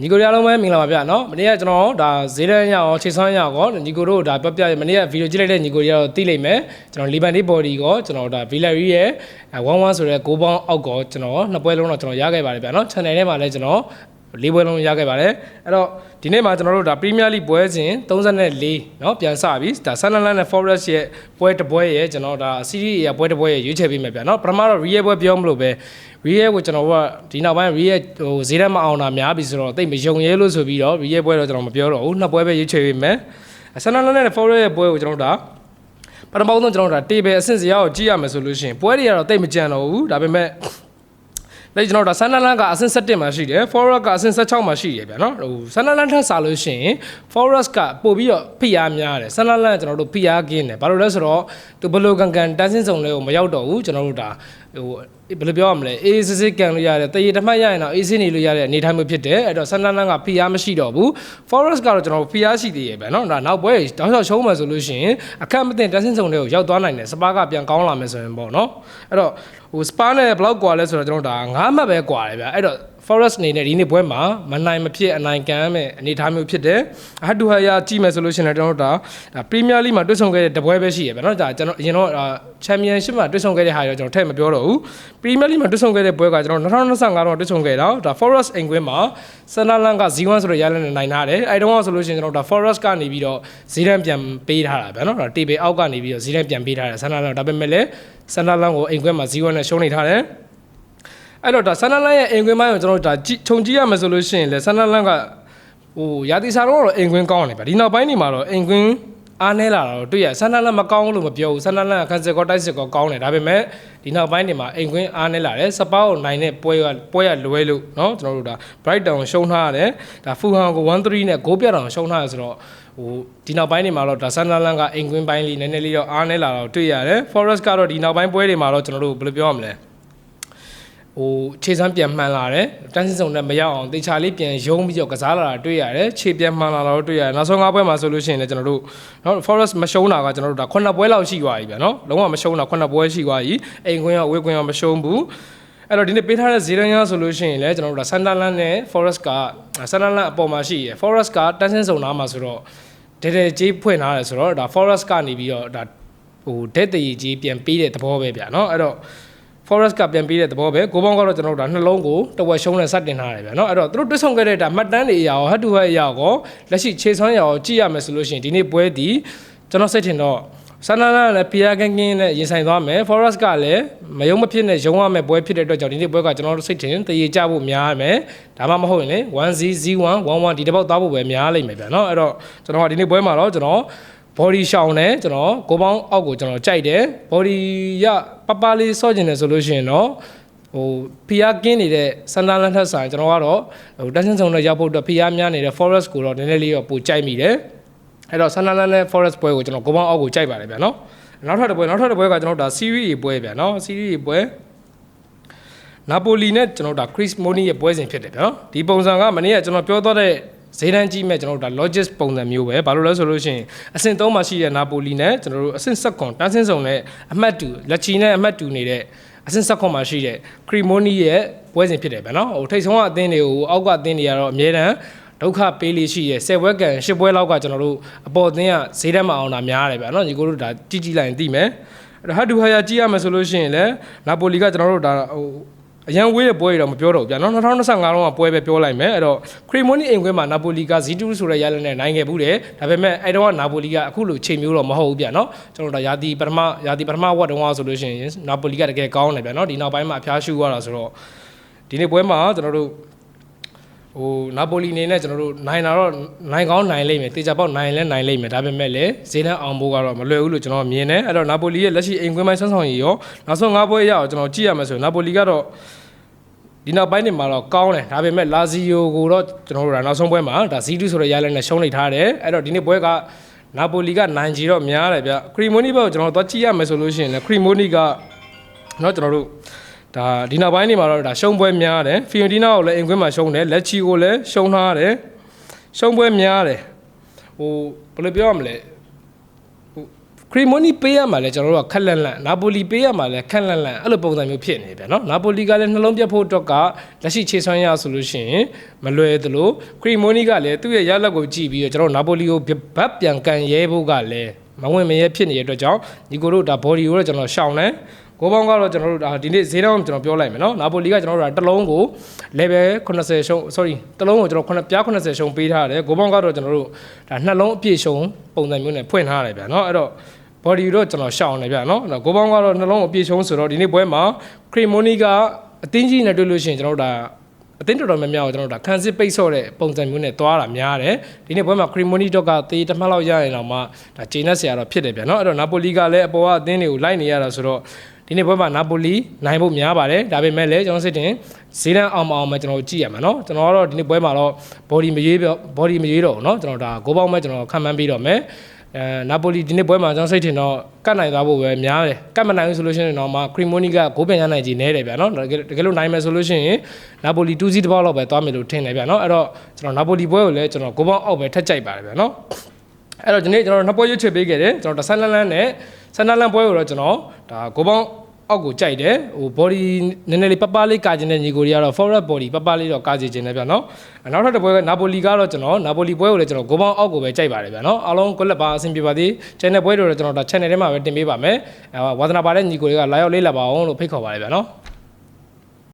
ညီကိုရလုံးပဲမင်္ဂလာပါဗျာနော်မနေ့ကကျွန်တော်ဒါဈေးတန်းရအောင်ခြေဆွမ်းရအောင်ညီကိုတို့ဒါပြပြမနေ့ကဗီဒီယိုကြည့်လိုက်တဲ့ညီကိုတွေကတော့သိလိမ့်မယ်ကျွန်တော်လီဘန်ဒီဘော်ဒီကိုကျွန်တော်ဒါဗီလာရီရဲ့11ဆိုတဲ့6ပေါင်းအောက်ကိုကျွန်တော်နှစ်ပွဲလုံးတော့ကျွန်တော်ရခဲ့ပါတယ်ဗျာနော် channel ထဲမှာလည်းကျွန်တော်၄ပွဲလုံးရခဲ့ပါတယ်အဲ့တော့ဒီနေ့မှာကျွန်တော်တို့ဒါ Premier League ပွဲစဉ်34เนาะပြန်စပြီဒါ Sunderland နဲ့ Forest ရဲ့ပွဲတစ်ပွဲရဲ့ကျွန်တော်ဒါ Series ရဲ့ပွဲတစ်ပွဲရဲ့ရွေးချယ်ပေးမယ်ဗျာเนาะပထမတော့ Real ပွဲပြောမလို့ပဲ Real ကိုကျွန်တော်ကဒီနောက်ပိုင်း Real ဟိုဈေးထဲမအောင်တာများပြီဆိုတော့တိတ်မယုံရဲလို့ဆိုပြီးတော့ Real ပွဲတော့ကျွန်တော်မပြောတော့ဘူးနှစ်ပွဲပဲရွေးချယ်ပေးမယ် Sunderland နဲ့ Forest ရဲ့ပွဲကိုကျွန်တော်ဒါပထမဆုံးကျွန်တော်ဒါ table အဆင့်စရာကိုကြည့်ရမယ်ဆိုလို့ရှိရင်ပွဲတွေကတော့တိတ်မကြံတော့ဘူးဒါပေမဲ့ဒါကျွန်တော်ဒါ Sunderland ကအဆင့်7မှာရှိတယ် Forest ကအဆင့်16မှာရှိတယ်ဗျာနော်ဟို Sunderland ထက်စားလို့ရှိရင် Forest ကပို့ပြီးတော့ဖိအားများတယ် Sunderland ကကျွန်တော်တို့ဖိအားကင်းတယ်ဘာလို့လဲဆိုတော့သူဘလိုကန်ကန်တန်းစင်းစုံလေးကိုမရောက်တော့ဘူးကျွန်တော်တို့ဒါဟိုဘယ်လိုပြောရမလဲအေးစစ်စစ်ကန်လို့ရတယ်တရေတစ်မှတ်ရရင်တော့အေးစင်းနေလို့ရတဲ့အနေထားမျိုးဖြစ်တယ်အဲ့တော့ Sunderland ကဖိအားမရှိတော့ဘူး Forest ကတော့ကျွန်တော်ဖိအားရှိသေးရဲ့ဗျာနော်ဒါနောက်ပွဲတောက်လျှောက်ရှုံးမှဆိုလို့ရှိရင်အခက်မသိတန်းစင်းစုံလေးကိုရောက်သွားနိုင်တယ်စပါးကပြန်ကောင်းလာမယ်ဆိုရင်ပေါ့နော်အဲ့တော့ဟိုစပါးနဲ့ဘယ်လောက်ကွာလဲဆိုတော့ကျွန်တော်ဒါ9မှတ်ပဲကွာတယ်ဗျာအဲ့တော့ Forest အနေနဲ့ဒီနေ့ပွဲမှာမနိုင်မဖြစ်အနိုင်ကန်မဲ့အနေထားမျိုးဖြစ်တယ်အဟတ်တူဟာရကြည့်မယ်ဆိုလို့ရှိရင်ကျွန်တော်တို့ဒါ Premier League မှာတွေ့ဆုံခဲ့တဲ့တပွဲပဲရှိရဗျာနော်ဒါကျွန်တော်အရင်တော့ Championship မှာတွေ့ဆုံခဲ့တဲ့ဟာရောကျွန်တော်ထည့်မပြောတော့ဘူး Premier League မှာတွေ့ဆုံခဲ့တဲ့ပွဲကကျွန်တော်2025တော့တွေ့ဆုံခဲ့တာဒါ Forest အိမ်ကွင်းမှာ Sunderland က 0-1 ဆိုတော့ရလနဲ့နိုင်ထားတယ်အဲ့တုန်းကဆိုလို့ရှိရင်ကျွန်တော်ဒါ Forest ကနေပြီးတော့ဈေးတန်းပြန်ပေးထားတာဗျာနော်ဒါ table အောက်ကနေပြီးတော့ဈေးတန်းပြန်ပေးထားတယ် Sunderland ဒါပေမဲ့လည်း Sunderland ကိုအိမ်ကွင်းမှာ 0-1 နဲ့ရှုံးနေထားတယ်အဲ့တော့ဒါ Sunderland ရဲ့အိမ်ကွင်းပိုင်းကိုကျွန်တော်တို့ဒါခြုံကြည့်ရမယ်ဆိုလို့ရှိရင်လေ Sunderland ကဟိုရာသီစာတော့အိမ်ကွင်းကောင်းတယ်ဗျဒီနောက်ပိုင်းနေမှာတော့အိမ်ကွင်းအားနည်းလာတော့တွေ့ရ Sunderland မကောင်းလို့မပြောဘူး Sunderland ကခန်းစစ်ကောတိုက်စစ်ကောကောင်းတယ်ဒါပေမဲ့ဒီနောက်ပိုင်းနေမှာအိမ်ကွင်းအားနည်းလာတယ်စပါးကိုနိုင်တဲ့ပွဲရလွဲလို့เนาะကျွန်တော်တို့ဒါ Brighton ရှုံးထားရတယ်ဒါ Fulham ကို 1-3 နဲ့ဂိုးပြတ်အောင်ရှုံးထားရဆိုတော့ဟိုဒီနောက်ပိုင်းနေမှာတော့ဒါ Sunderland ကအိမ်ကွင်းပိုင်းလေးနည်းနည်းလေးတော့အားနည်းလာတော့တွေ့ရတယ် Forest ကတော့ဒီနောက်ပိုင်းပွဲတွေမှာတော့ကျွန်တော်တို့ဘယ်လိုပြောရမလဲဟိုခြေစမ်းပြန်မှန်လာတယ်တန်းစင်းစုံနဲ့မရောက်အောင်တေချာလေးပြန်ယုံပြီးတော့ကစားလာတာတွေ့ရတယ်ခြေပြန်မှန်လာတော့တွေ့ရတယ်နောက်ဆုံး၅ပွဲမှာဆိုလို့ရှိရင်လည်းကျွန်တော်တို့เนาะ Forest မရှုံးတာကကျွန်တော်တို့ဒါ9ပွဲလောက်ရှိသွားပြီဗျာเนาะလုံးဝမရှုံးတာ9ပွဲရှိသွားပြီအိမ်ကွင်းရောအဝေးကွင်းရောမရှုံးဘူးအဲ့တော့ဒီနေ့ပေးထားတဲ့ဈေးတန်းရဆိုလို့ရှိရင်လည်းကျွန်တော်တို့ဒါ Sunderland နဲ့ Forest က Sunderland အပေါ်မှာရှိရယ် Forest ကတန်းစင်းစုံနားမှာဆိုတော့တဲကြီးဖွင့်ထားတယ်ဆိုတော့ဒါ Forest ကနေပြီးတော့ဒါဟိုဒက်တရီကြီးပြန်ပေးတဲ့သဘောပဲဗျာเนาะအဲ့တော့Forest ကပြန်ပြီးတဲ့သဘောပဲကိုပေါင်းကတော့ကျွန်တော်တို့ဒါနှလုံးကိုတဝက်ရှုံးနဲ့စတင်ထားတယ်ဗျာเนาะအဲ့တော့သူတို့တွတ်ဆုံခဲ့တဲ့ဒါမှတ်တမ်းတွေအရာရောဟတ်တူဟတ်အရာရောလက်ရှိခြေဆွမ်းရောကြည့်ရမယ်ဆိုလို့ရှိရင်ဒီနေ့ပွဲဒီကျွန်တော်စိတ်ထင်တော့ Sunderland နဲ့ PR ကင်းကင်းနဲ့ရင်ဆိုင်သွားမယ် Forest ကလည်းမယုံမဖြစ်နဲ့ရုံးရမယ်ပွဲဖြစ်တဲ့အတွက်ကြောင့်ဒီနေ့ပွဲကကျွန်တော်တို့စိတ်ထင်တရေကြဖို့များမယ်ဒါမှမဟုတ်ရင်လေ 1-0-1-1-1ဒီတစ်ပေါက်သားဖို့ပဲများလိမ့်မယ်ဗျာเนาะအဲ့တော့ကျွန်တော်ကဒီနေ့ပွဲမှာတော့ကျွန်တော်body ရှောင်းနဲ့ကျွန်တော်ကိုပေါင်းအောက်ကိုကျွန်တော်ကြိုက်တယ် body ရပပလေးစော့ကျင်တယ်ဆိုလို့ရှိရင်တော့ဟိုဖီယာကင်းနေတဲ့ Sunderland ထက်ဆိုင်ကျွန်တော်ကတော့ဟိုတန်းစင်းစုံနဲ့ရောက်ဖို့အတွက်ဖီယာများနေတဲ့ Forest ကိုတော့နည်းနည်းလေးတော့ပိုကြိုက်မိတယ်အဲ့တော့ Sunderland နဲ့ Forest ပွဲကိုကျွန်တော်ကိုပေါင်းအောက်ကိုကြိုက်ပါတယ်ဗျာနော်နောက်ထပ်တစ်ပွဲကကျွန်တော်ဒါ Series ပွဲဗျာနော် Series ပွဲNapoli နဲ့ကျွန်တော်ဒါ Chris Money ရဲ့ပွဲစဉ်ဖြစ်တယ်ဗျာနော်ဒီပုံစံကမနေ့ကကျွန်တော်ပြောသွားတဲ့ဈေးတန်းကြီးမဲ့ကျွန်တော်တို့ဒါ logic ပုံစံမျိုးပဲဘာလို့လဲဆိုလို့ရှိရင်အဆင့်3မှာရှိတဲ့ Napoli နဲ့ကျွန်တော်တို့အဆင့်7တန်းစင်းစုံနဲ့အမှတ်2လက်ချီနဲ့အမှတ်2နေတဲ့အဆင့်7မှာရှိတဲ့ Cremoni ရဲ့ပွဲစဉ်ဖြစ်တယ်ဗျာနော်ဟိုထိတ်ဆုံးကအသင်းတွေကိုအောက်ကအသင်းတွေကတော့အမြဲတမ်းဒုက္ခပေးလေးရှိရဲ့10ပွဲကန်10ပွဲလောက်ကကျွန်တော်တို့အပေါ်အသင်းကဈေးတန်းမအောင်တာများတယ်ဗျာနော်ညီကိုတို့ဒါကြည့်လိုက်ရင်သိမယ်အဲ့တော့ဟတ်တူဟာယာကြည့်ရမယ်ဆိုလို့ရှိရင်လည်း Napoli ကကျွန်တော်တို့ဒါဟိုအရန်ဝေးတဲ့ပွဲတွေတော့မပြောတော့ဘူးဗျာနော်2025လုံးကပွဲပဲပြောလိုက်မယ်အဲ့တော့ Cremoni အိမ်ခွဲမှာ Napoli က 0-2 ဆိုတဲ့ရလနဲ့နိုင်ခဲ့ဘူးတယ်ဒါပေမဲ့အဲ့တော့ Napoli ကအခုလိုချိန်မျိုးတော့မဟုတ်ဘူးဗျာနော်ကျွန်တော်တို့ရာသီပထမဝက်တုန်းကဆိုလို့ရှိရင် Napoli ကတကယ်ကောင်းတယ်ဗျာနော်ဒီနောက်ပိုင်းမှာအဖျားရှူရတာဆိုတော့ဒီနေ့ပွဲမှာကျွန်တော်တို့ဟို Napoli နေနဲ့ကျွန်တော်တို့နိုင်တာတော့နိုင်ကောင်းနိုင်လိမ့်မယ်တေချာပေါက်နိုင်လဲနိုင်လိမ့်မယ်ဒါပေမဲ့လည်းဈေးတန်းအောင်ဖို့ကတော့မလွယ်ဘူးလို့ကျွန်တော်မြင်တယ်အဲ့တော့ Napoli ရဲ့လက်ရှိအိမ်ခွဲပိုင်းဆွမ်းဆောင်ရည်ရောနောက်ဆုံး5ပွဲရအောင်ကျွန်တော်ကြည့်ရမယ်ဆိုရင် Napoli ကတော့ဒီနောက်ပိုင်းနေမှာတော့ကောင်းတယ်ဒါပေမဲ့ Lazio ကိုတော့ကျွန်တော်တို့ဒါနောက်ဆုံးပွဲမှာဒါ 0-2 ဆိုတဲ့ရလနဲ့ရှုံးနေထားတယ်အဲ့တော့ဒီနေ့ပွဲက Napoli ကနိုင်ကြီးတော့များတယ်ဗျ Cremoni ဘက်ကိုကျွန်တော်သွားကြည့်ရမယ်ဆိုလို့ရှိရင်လည်း Cremoni ကเนาะကျွန်တော်တို့ဒါဒီနောက်ပိုင်းနေမှာတော့ဒါရှုံးပွဲများတယ် Fiorentina ကိုလည်းအင်ကွင်းမှာရှုံးတယ် Lecce ကိုလည်းရှုံးထားတယ်ရှုံးပွဲများတယ်ဟိုဘယ်လိုပြောရမလဲဟို ခရီမိုနီပေးရမှာလဲကျွန်တော်တို့ကခက်လန့်လန့်နာပိုလီပေးရမှာလဲခက်လန့်လန့်အဲ့လိုပုံစံမျိုးဖြစ်နေဗျာနော်နာပိုလီကလည်းနှလုံးပြတ်ဖို့အတွက်ကလက်ရှိခြေစွမ်းရဆိုလို့ရှိရင်မလွယ်သလိုခရီမိုနီကလည်းသူ့ရဲ့ရလက်ကိုကြည့်ပြီးတော့ကျွန်တော်နာပိုလီကိုဘတ်ပြန်ကန်ရဲဖို့ကလည်းမဝင်မရဲဖြစ်နေတဲ့အတွက်ကြောင့်ညီကိုတို့ဒါ body ကိုတော့ကျွန်တော်ရှောင်တယ်ကိုပေါင်းကတော့ကျွန်တော်တို့ဒါဒီနေ့ဈေးတောင်းကျွန်တော်ပြောလိုက်မယ်နော်နာပိုလီကကျွန်တော်တို့ဒါတစ်လုံးကို level 80ရှုံး sorry တစ်လုံးကိုကျွန်တော်ပြား80ရှုံးပေးထားတယ်ကိုပေါင်းကတော့ကျွန်တော်တို့ဒါနှလုံးအပြည့်ရှုံးပုံစံမျိုးနဲ့ဖွင့်ထားရတယ်ဗျာနော်အဲ့တော့ body တော့ကျွန်တော်ရှောင်နေဗျာနော်ကိုပေါင်းကတော့နှလုံးအပြည့်ရှုံးဆိုတော့ဒီနေ့ပွဲမှာ creamoni ကအတင်းကြီးနဲ့တွေ့လို့ရှိရင်ကျွန်တော်တို့ဒါအတင်းတော်တော်များများကိုကျွန်တော်တို့ဒါခန်းစစ်ပိတ်ဆော့တဲ့ပုံစံမျိုးနဲ့သွားတာများတယ်ဒီနေ့ပွဲမှာ creamoni တော့ကတေးတစ်မှတ်လောက်ရရင်တော့မှဒါဂျေနက်ဆရာတော့ဖြစ်တယ်ဗျာနော်အဲ့တော့နာပိုလီကလည်းအပေါ်ကအတင်းတွေကိုလိုက်နေရတာဆိုတော့ဒီနေ့ပွဲမှာနာပိုလီနိုင်ဖို့များပါတယ်ဒါပေမဲ့လည်းကျွန်တော်စစ်တင်ဈေးတန်းအောင်အောင်မှကျွန်တော်ကြည့်ရမှာเนาะကျွန်တော်ကတော့ဒီနေ့ပွဲမှာတော့ body မရွေးတော့ဘူးเนาะကျွန်တော်ဒါဂိုးပေါင်းမဲ့ကျွန်တော်ခံမှန်းပြီးတော့မယ်နာပိုလီဒီနေ့ပွဲမှာကျွန်တော်စိတ်ထင်တော့ကတ်နိုင်သွားဖို့ပဲများတယ်ကတ်မနိုင်ဘူးဆိုလို့ရှိရင်တော့မှခရီမိုနီကဂိုးပြန်ရနိုင်ကြီးနဲတယ်ဗျာเนาะတကယ်လို့နိုင်မယ်ဆိုလို့ရှိရင်နာပိုလီ2စီးတစ်ပေါက်လောက်ပဲသွားမယ်လို့ထင်တယ်ဗျာเนาะအဲ့တော့ကျွန်တော်နာပိုလီပွဲကိုလည်းကျွန်တော်ဂိုးပေါင်းအောက်ပဲထက်ကြိုက်ပါတယ်ဗျာเนาะအဲ့တော့ဒီနေ့ကျွန်တော်နှစ်ပွဲရွေးချယ်ပေးခဲ့တယ်ကျွန်တော်တဆန်းလန်းနဲ့ဆန်းလန်းပွဲကိုတော့ကျွန်တော်ဒါဂိုးပေါင်းအောက်ကိုကြိုက်တယ်ဟို body နည်းနည်းလေးပပလေးကာကျင်တဲ့ညီကိုတွေကတော့ forward body ပပလေးတော့ကာစီကျင်တယ်ဗျာနော်နောက်ထပ်တစ်ပွဲကနာပိုလီကတော့ကျွန်တော်နာပိုလီပွဲကိုလည်းကျွန်တော်ဂိုးပေါင်းအောက်ကိုပဲကြိုက်ပါတယ်ဗျာနော်အားလုံးကိုလက်ပါအဆင်ပြေပါသေး channel ပွဲတွေတော့ကျွန်တော်ဒါ channel ထဲမှာပဲတင်ပေးပါမယ်ဝါသနာပါတဲ့ညီကိုတွေကလာရောက်လေးလာပါအောင်လို့ဖိတ်ခေါ်ပါတယ်ဗျာနော်